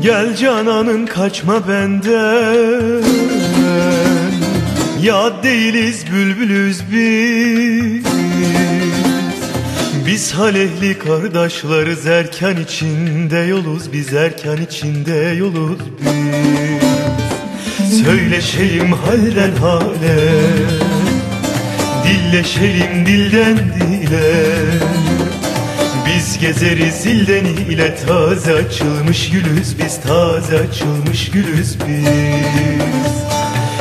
Gel cananın kaçma benden, ya değiliz bülbülüz biz. Biz Halehli kardeşlarız, erken içinde yoluz biz, erken içinde yoluz biz. Söyleşelim halden hale, dilleşelim dilden dile. Biz gezeriz ilden ile, taze açılmış gülüz biz, taze açılmış gülüz biz.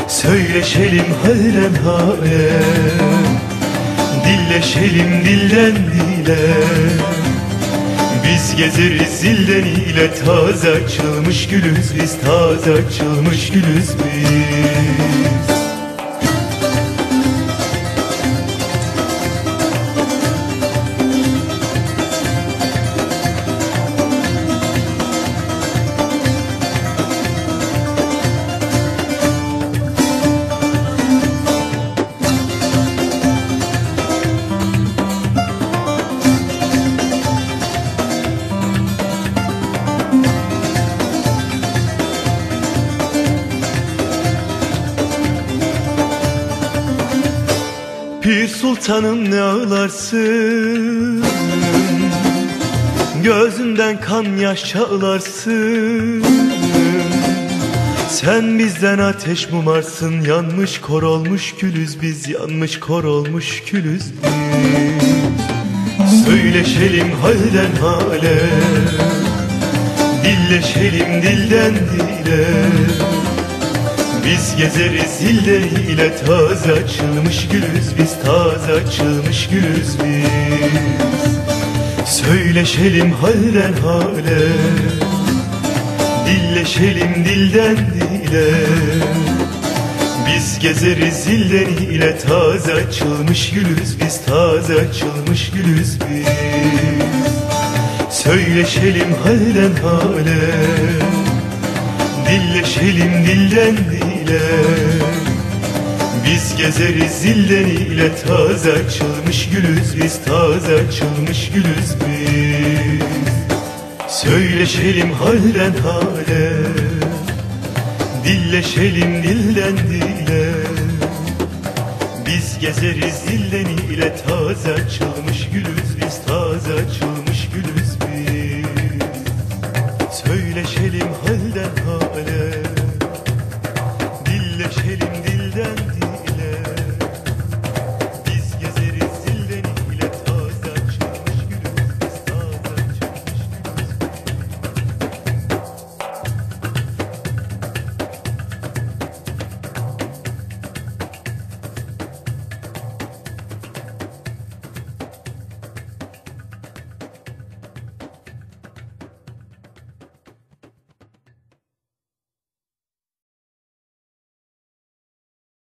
Söyleşelim halden hale, dilleşelim dilden dile. Biz gezeriz ilden ile, taze açılmış gülüz biz, taze açılmış gülüz biz. Pir sultanım ne ağlarsın, gözünden kan yaş çağlarsın. Sen bizden ateş mumarsın, yanmış kor olmuş külüz biz, yanmış kor olmuş külüz biz. Söyleşelim halden hale, dilleşelim dilden dile. Biz gezeriz ilden ile, taze açılmış gülüz biz, taze açılmış gülüz biz. Söyleşelim halden hale, dilleşelim dilden dile. Biz gezeriz ilden ile, taze açılmış gülüz biz, taze açılmış gülüz biz. Söyleşelim halden hale, dilleşelim dilden dile. Biz gezeriz ilden ile, taze açılmış gülüz biz, taze açılmış gülüz biz. Söyleşelim halden hale, dilleşelim dilden dile. Biz gezeriz ilden ile, taze açılmış gülüz